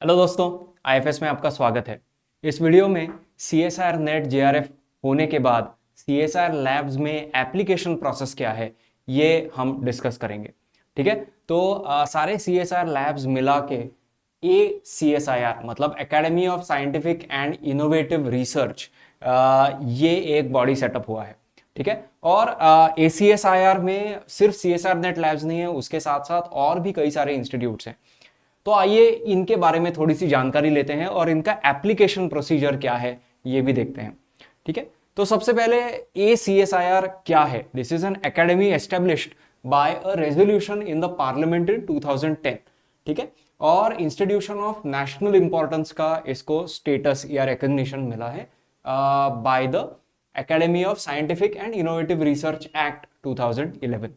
Hello दोस्तों, IFS में आपका स्वागत है। इस वीडियो में सीएसआर नेट जेआरएफ होने के बाद सीएसआर लैब्स में एप्लीकेशन प्रोसेस क्या है ये हम डिस्कस करेंगे। ठीक है, तो सारे सीएसआर लैब्स मिला के ACSIR मतलब academy of scientific and innovative research, ये एक बॉडी सेटअप हुआ है। ठीक है, और ACSIR में सिर्फ सीएसआर नेट लैब्स नहीं है, उसके साथ साथ और भी कई सारे इंस्टीट्यूट्स हैं। तो आइए इनके बारे में थोड़ी सी जानकारी लेते हैं और इनका एप्लीकेशन प्रोसीजर क्या है ये भी देखते हैं। ठीक है, तो सबसे पहले ACSIR क्या है? This is an academy established by a resolution in the parliament in 2010। ठीक है, और इंस्टीट्यूशन ऑफ नेशनल इंपॉर्टेंस का इसको स्टेटस या रिकॉग्निशन मिला है by the academy of scientific and innovative research act 2011।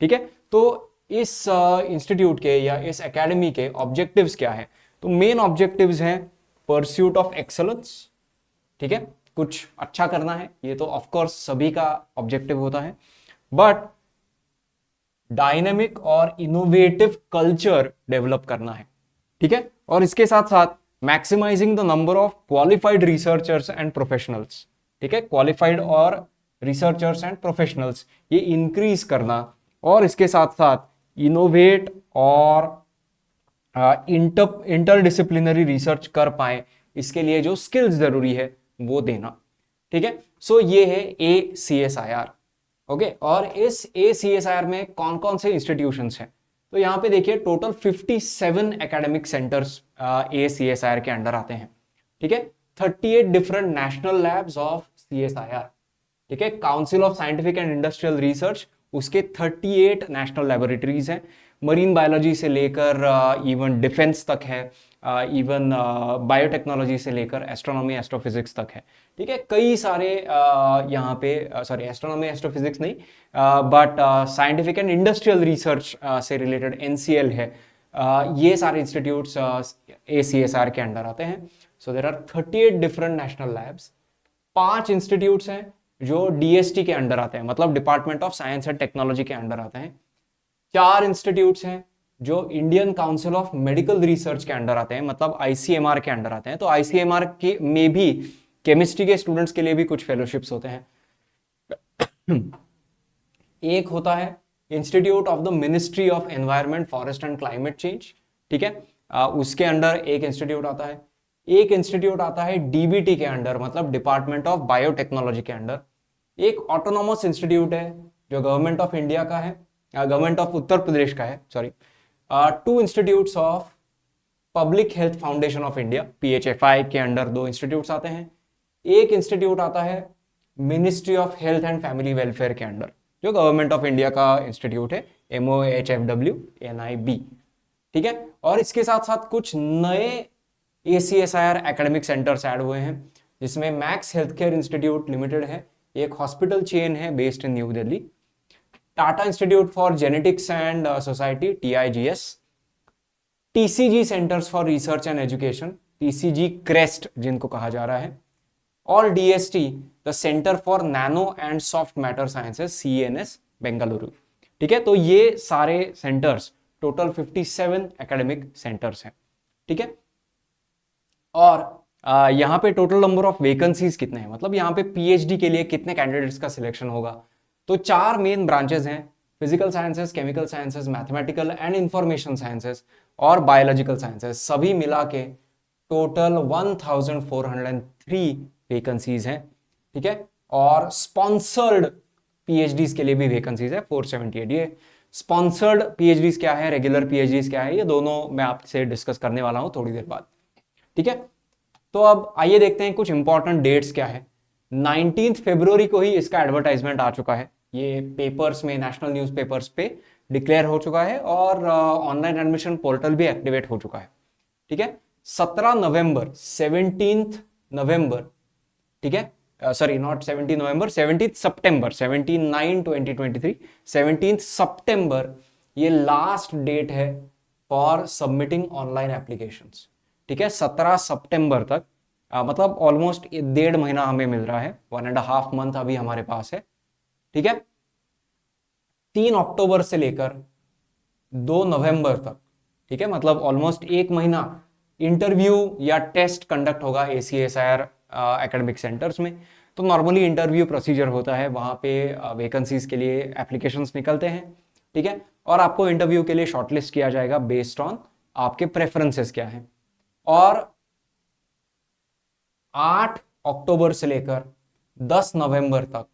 ठीक है, तो इस इंस्टीट्यूट के या इस एकेडमी के ऑब्जेक्टिव्स क्या है? तो मेन ऑब्जेक्टिव्स हैं परस्यूट ऑफ एक्सलेंस। ठीक है, कुछ अच्छा करना है, ये तो ऑफ कोर्स सभी का ऑब्जेक्टिव होता है, बट डायनेमिक और इनोवेटिव कल्चर डेवलप करना है। ठीक है, और इसके साथ साथ maximising the number of qualified researchers and professionals. ठीक है, क्वालिफाइड और रिसर्चर्स एंड प्रोफेशनल्स ये इंक्रीज करना, और इसके साथ साथ इनोवेट और इंटरडिसिप्लिनरी रिसर्च कर पाए, इसके लिए जो स्किल्स जरूरी है वो देना। ठीक है, सो ये है ACSIR। ओके, और इस ACSIR में कौन कौन से इंस्टीट्यूशंस हैं? तो यहां पे देखिए टोटल 57 एकेडमिक सेंटर्स ACSIR के अंडर आते हैं। ठीक है, 38 different national labs of CSIR। ठीक है, council of scientific and industrial research, उसके 38 नेशनल लेबोरेटरीज हैं। मरीन बायोलॉजी से लेकर इवन डिफेंस तक है, इवन बायोटेक्नोलॉजी से लेकर एस्ट्रोनॉमी एस्ट्रोफिजिक्स तक है। ठीक है, कई सारे यहाँ पे सॉरी एस्ट्रोनॉमी एस्ट्रोफिजिक्स नहीं, but scientific and industrial research से रिलेटेड NCL है। ये सारे इंस्टीट्यूट्स ACSR के अंडर आते हैं। So there are 38 different national labs. 5 institutes हैं जो DST के अंडर आते हैं, मतलब Department of Science and Technology के अंडर आते हैं। 4 इंस्टीट्यूट्स हैं जो Indian Council of Medical Research के अंडर आते हैं, मतलब ICMR के अंडर आते हैं। तो ICMR के में भी केमिस्ट्री के स्टूडेंट्स के लिए भी कुछ फेलोशिप्स होते हैं। एक होता है institute of the ministry of environment, forest and climate change. ठीक है, उसके अंडर एक इंस्टीट्यूट आता है। एक इंस्टीट्यूट आता है DBT के अंडर, मतलब डिपार्टमेंट ऑफ बायोटेक्नोलॉजी के अंडर। एक ऑटोनॉमस इंस्टीट्यूट है जो गवर्नमेंट ऑफ इंडिया का है, गवर्नमेंट ऑफ उत्तर प्रदेश का है, sorry. 2 institutes of public health foundation of India, PHFI के अंडर 2 इंस्टीट्यूट्स आते हैं। एक इंस्टीट्यूट आता है ministry of health and family welfare के अंडर, जो गवर्नमेंट ऑफ इंडिया का इंस्टीट्यूट है, MOHFW NIB। ठीक है, और इसके साथ साथ कुछ नए ACSIR एकेडमिक सेंटर्स ऐड हुए हैं, जिसमें max health care institute limited है, एक हॉस्पिटल चेन है based in new Delhi, Tata institute for genetics and society TIGS, TCG centres for research and education, TCG crest जिनको कहा जा रहा है, और DST the centre for nano and soft matter sciences, CNS Bengaluru. ठीक है, तो ये सारे सेंटर्स टोटल 57 एकेडमिक सेंटर्स हैं। ठीक है, और यहाँ पे टोटल नंबर ऑफ वैकेंसीज कितने हैं, मतलब यहाँ पे PhD के लिए कितने कैंडिडेट्स का सिलेक्शन होगा? तो 4 मेन ब्रांचेस हैं, physical sciences, chemical sciences, mathematical and information sciences और बायोलॉजिकल साइंसेस, सभी मिला के टोटल 1403 वैकेंसीज हैं। ठीक है, और स्पॉन्सर्ड PhDs के लिए भी वैकेंसीज है 478। ये स्पॉन्सर्ड PhDs क्या है, रेगुलर PhDs क्या है, ये दोनों मैं आपसे डिस्कस करने वाला हूं थोड़ी देर बाद। ठीक है, तो अब आइए देखते हैं कुछ इंपॉर्टेंट डेट्स क्या है। 19 फरवरी को ही इसका एडवर्टाइजमेंट आ चुका है, ये पेपर्स में, नेशनल न्यूज़पेपर्स पे डिक्लेयर हो चुका है, और ऑनलाइन एडमिशन पोर्टल भी एक्टिवेट हो चुका है। ठीक है, 17 नवंबर, 17 नवंबर, ठीक है, सॉरी नॉट 17 नवंबर, 17 सितंबर, 17/9/2023, 17 सितंबर ये लास्ट डेट है फॉर सबमिटिंग ऑनलाइन एप्लीकेशंस। ठीक है, 17 सितंबर तक, मतलब ऑलमोस्ट 1.5 महीना हमें मिल रहा है, 1.5 मंथ अभी हमारे पास है। ठीक है, 3 अक्टूबर से लेकर 2 नवंबर तक, ठीक है, मतलब ऑलमोस्ट 1 महीना इंटरव्यू या टेस्ट कंडक्ट होगा ACSIR एकेडमिक सेंटर्स में। तो नॉर्मली इंटरव्यू प्रोसीजर होता है, वहाँ पे वैकेंसीज के लिए एप्लीकेशंस निकलते हैं, ठीक है, और आपको इंटरव्यू के लिए शॉर्टलिस्ट किया जाएगा बेस्ड ऑन आपके प्रेफरेंसेस क्या हैं। और 8 अक्टूबर से लेकर 10 नवंबर तक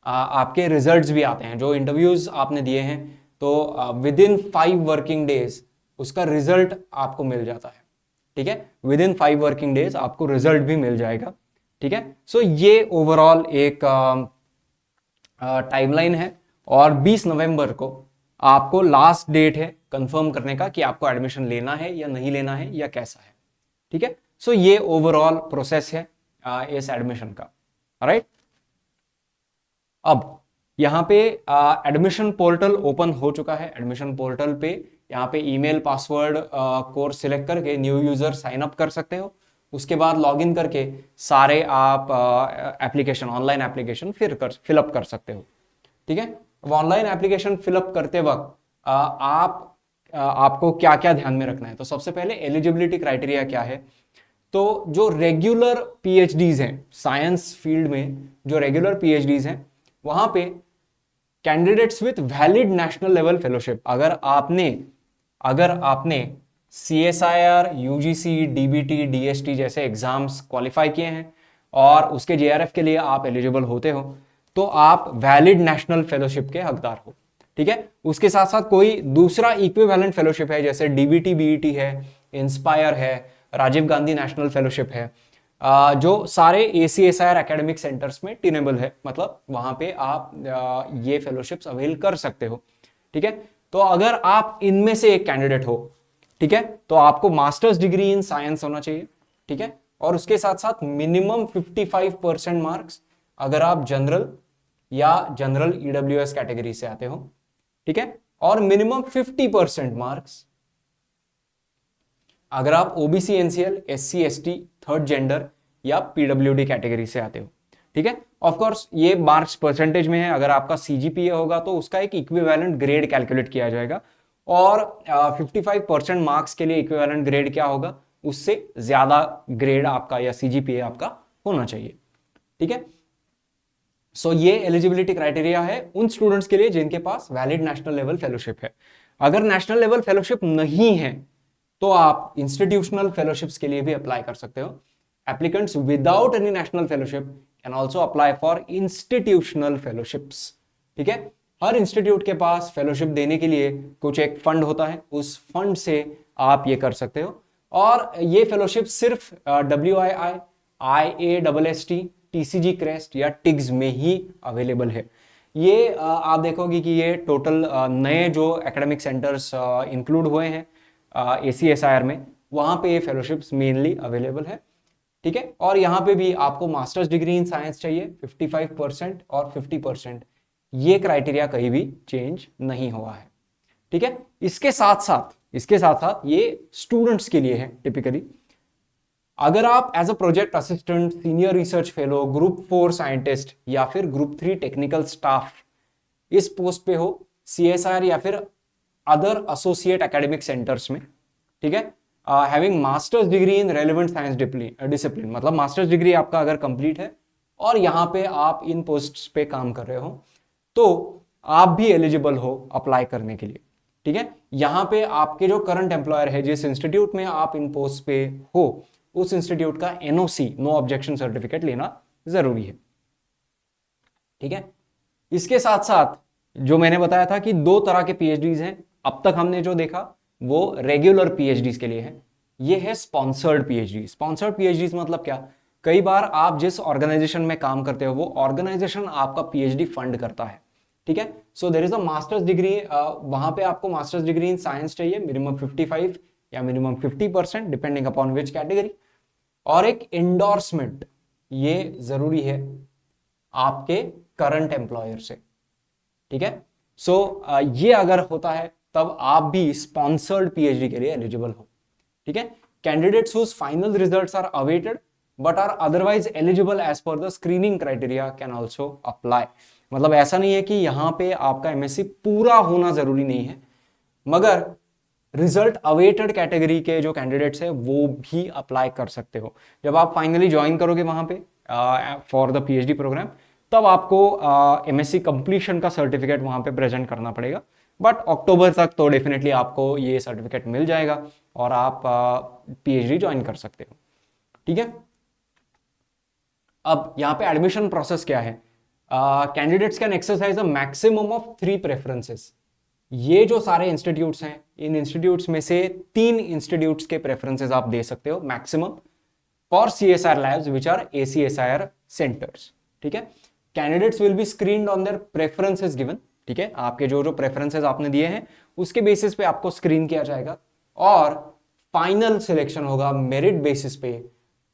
आपके रिजल्ट्स भी आते हैं। जो इंटरव्यूज आपने दिए हैं तो विद इन 5 वर्किंग डेज उसका रिजल्ट आपको मिल जाता है, ठीक है, विद इन 5 वर्किंग डेज आपको रिजल्ट भी मिल जाएगा, ठीक है। सो ये ओवरऑल एक टाइमलाइन है, और 20 नवंबर को आपको लास्ट डेट है कंफर्म करने का कि आपको एडमिशन लेना है या नहीं लेना है या कैसा है, ठीक है। सो ये ओवरऑल प्रोसेस है इस एडमिशन का, राइट। अब यहाँ पे एडमिशन पोर्टल ओपन हो चुका है। एडमिशन पोर्टल पे यहाँ पे ईमेल पासवर्ड कोर्स सिलेक्ट करके न्यू यूजर साइन अप कर सकते हो। उसके बाद लॉगिन करके सारे आप एप्लीकेशन, ऑनलाइन एप्लीकेशन फिलअप कर सकते हो, ठीक है। अब ऑनलाइन एप्लीकेशन फिलअप करते वक्त आपको क्या क्या ध्यान में रखना है। तो सबसे पहले एलिजिबिलिटी क्राइटेरिया क्या है। तो जो रेगुलर PhDs हैं साइंस फील्ड में, जो रेगुलर PhDs हैं वहां पे candidates with valid national level fellowship, अगर आपने CSIR, UGC, DBT, DST जैसे एग्जाम्स क्वालिफाई किए हैं और उसके JRF के लिए आप एलिजिबल होते हो, तो आप वैलिड नेशनल फेलोशिप के हकदार हो, ठीक है। उसके साथ साथ कोई दूसरा इक्विवेलेंट फेलोशिप है, जैसे DBT, BET है, इंस्पायर है, राजीव गांधी नेशनल फेलोशिप है, जो सारे ACSIR एकेडमिक सेंटर्स में टेनेबल है, मतलब वहां पे आप ये फेलोशिप्स अवेल कर सकते हो, ठीक है। तो अगर आप इनमें से एक कैंडिडेट हो, ठीक है, तो आपको मास्टर्स डिग्री इन साइंस होना चाहिए, ठीक है, और उसके साथ साथ मिनिमम 55% मार्क्स अगर आप जनरल या जनरल EWS कैटेगरी से आते हो, ठीक है, और मिनिमम 50% मार्क्स अगर आप OBC, NCL, SC, ST, third gender या PWD कैटेगरी से आते हो, ठीक है। ऑफ कोर्स ये मार्क्स परसेंटेज में है। अगर आपका CGPA होगा तो उसका एक इक्विवेलेंट ग्रेड कैलकुलेट किया जाएगा, और 55% मार्क्स के लिए इक्विवेलेंट ग्रेड क्या होगा, उससे ज्यादा ग्रेड आपका या CGPA आपका होना चाहिए, ठीक है। सो ये एलिजिबिलिटी क्राइटेरिया है उन स्टूडेंट्स के लिए जिनके पास वैलिड नेशनल लेवल फेलोशिप है। अगर नेशनल लेवल फेलोशिप नहीं है तो आप इंस्टीट्यूशनल फेलोशिप्स के लिए भी अप्लाई कर सकते हो। Applicants without any national fellowship can also apply for institutional fellowships, ठीक है। हर इंस्टीट्यूट के पास फेलोशिप देने के लिए कुछ एक फंड होता है, उस फंड से आप ये कर सकते हो। और ये फेलोशिप सिर्फ WII, IASST, TCG क्रेस्ट या टिग्स में ही अवेलेबल है। ये आप देखोगे कि ये टोटल नए जो एकेडमिक सेंटर्स इंक्लूड हुए हैं ACSIR में, वहां पे ये फेलोशिप्स मेनली अवेलेबल है, ठीक है। और यहाँ पे भी आपको मास्टर्स डिग्री इन साइंस चाहिए 55% और 50%, ये क्राइटेरिया कहीं भी चेंज नहीं हुआ है, ठीक है। इसके साथ साथ ये स्टूडेंट्स के लिए है टिपिकली। अगर आप as a project assistant, senior research fellow, group 4 scientist या फिर ग्रुप 3 टेक्निकल स्टाफ इस पोस्ट पे हो CSIR या फिर अदर एसोसिएट एकेडमिक सेंटर्स में, ठीक है, हैविंग मास्टर्स डिग्री इन रेलेवेंट साइंस डिसिप्लिन, मतलब मास्टर्स डिग्री आपका अगर कंप्लीट है और यहाँ पे आप इन पोस्ट्स पे काम कर रहे हो, तो आप भी एलिजिबल हो अप्लाई करने के लिए, ठीक है। यहाँ पे आपके जो करंट एम्प्लॉयर है, जिस इंस्टीट्यूट में आप इन पोस्ट पे हो, उस इंस्टीट्यूट का NOC, नो ऑब्जेक्शन सर्टिफिकेट लेना जरूरी है, ठीक है। इसके साथ साथ जो मैंने बताया था कि 2 तरह के PhDs हैं, अब तक हमने जो देखा वो रेगुलर PhDs के लिए है। ये है स्पॉन्सर्ड PhD। स्पॉन्सर्ड PhDs मतलब क्या, कई बार आप जिस ऑर्गेनाइजेशन में काम करते हो वो ऑर्गेनाइजेशन आपका PhD फंड करता है, ठीक है। So there is a masters degree, वहां पे आपको मास्टर्स डिग्री इन साइंस चाहिए, मिनिमम 55 या minimum 50% depending upon which category, और एक एंडोर्समेंट ये जरूरी है आपके करंट एम्प्लॉयर से, ठीक है। सो ये अगर होता है तब आप भी स्पॉन्सर्ड PhD के लिए एलिजिबल हो, ठीक है। Candidates whose final results are awaited but are otherwise eligible as per the screening criteria can also apply. मतलब ऐसा नहीं है कि यहाँ पे आपका MSc पूरा होना जरूरी नहीं है, मगर रिजल्ट अवेटेड कैटेगरी के जो कैंडिडेट्स है वो भी अप्लाई कर सकते हो। जब आप फाइनली ज्वाइन करोगे वहां पे फॉर द पीएचडी प्रोग्राम, तब आपको एमएससी कंप्लीशन का सर्टिफिकेट वहां पे प्रेजेंट करना पड़ेगा, बट अक्टूबर तक तो डेफिनेटली आपको ये सर्टिफिकेट मिल जाएगा और आप पीएचडी ज्वाइन कर सकते हो। ठीक है, अब यहाँ पे एडमिशन प्रोसेस क्या है? Candidates can exercise a maximum of 3 preferences. ये जो सारे इंस्टीट्यूट्स हैं, इन इंस्टीट्यूट्स में से 3 इंस्टीट्यूट्स के प्रेफरेंसेस आप दे सकते हो maximum for CSIR labs which are ACSIR centers। ठीक है, candidates will be screened on their preferences given. ठीक है, आपके जो जो प्रेफरेंसेस आपने दिए हैं उसके बेसिस पे आपको स्क्रीन किया जाएगा और फाइनल सिलेक्शन होगा मेरिट बेसिस पे,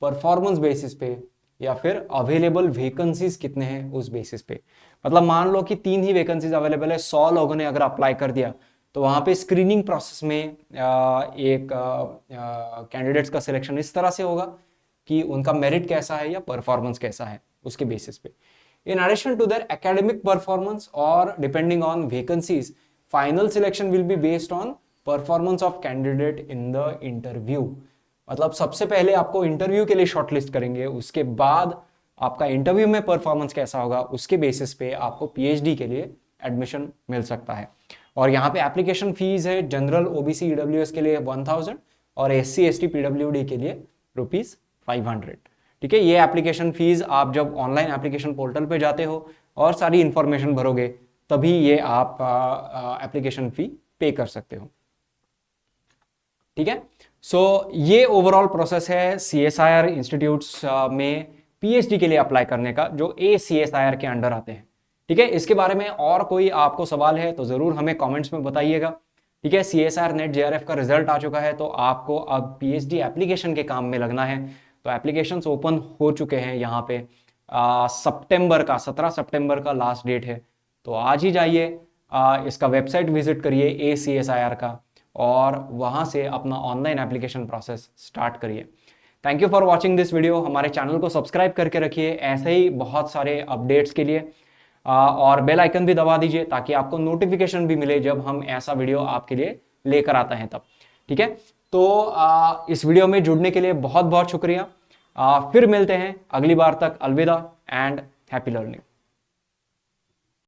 परफॉर्मेंस बेसिस पे, या फिर अवेलेबल वैकेंसीज कितने हैं उस बेसिस पे। मतलब मान लो कि 3 ही वैकेंसीज अवेलेबल है, 100 लोगों ने अगर अप्लाई कर दिया तो वहां पे स्क्रीनिंग प्रोसेस में एक कैंडिडेट्स का सिलेक्शन इस तरह से होगा कि उनका मेरिट कैसा है या परफॉर्मेंस कैसा है उसके बेसिस पे। In addition to their academic performance और depending on vacancies, final selection will be based on performance of candidate in the interview. मतलब सबसे पहले आपको इंटरव्यू के लिए शॉर्टलिस्ट करेंगे, उसके बाद आपका इंटरव्यू में परफॉर्मेंस कैसा होगा उसके बेसिस पे आपको पीएचडी के लिए एडमिशन मिल सकता है। और यहाँ पे एप्लीकेशन फीस है जनरल ओबीसी ईडब्ल्यूएस के लिए 1000 और एससी एसटी पीडब्ल्यूडी के लिए ₹500। ठीक है, ये एप्लीकेशन फीस आप जब ऑनलाइन एप्लीकेशन पोर्टल पे जाते हो और सारी इंफॉर्मेशन भरोगे तभी ये आप एप्लीकेशन फी पे कर सकते हो। ठीक है, सो ये ओवरऑल प्रोसेस है CSIR इंस्टीट्यूट्स में पीएचडी के लिए अप्लाई करने का, जो ACSIR के अंडर आते हैं। ठीक है, इसके बारे में और कोई आपको सवाल है तो जरूर हमें कमेंट्स में बताइएगा। ठीक है, CSIR नेट JRF का रिजल्ट आ चुका है, तो आपको अब पीएचडी एप्लीकेशन के काम में लगना है। तो एप्लीकेशंस ओपन हो चुके हैं यहाँ पे, सितंबर का 17 सितंबर का लास्ट डेट है, तो आज ही जाइए इसका वेबसाइट विजिट करिए ACSIR का और वहां से अपना ऑनलाइन एप्लीकेशन प्रोसेस स्टार्ट करिए। Thank you for watching this video. हमारे चैनल को सब्सक्राइब करके रखिए ऐसे ही बहुत सारे अपडेट्स के लिए, और बेल आइकन भी दबा दीजिए ताकि आपको नोटिफिकेशन भी मिले जब हम ऐसा वीडियो आपके लिए लेकर आता है तब। ठीक है, तो इस वीडियो में जुड़ने के लिए बहुत बहुत शुक्रिया। फिर मिलते हैं अगली बार तक। अलविदा एंड हैप्पी लर्निंग।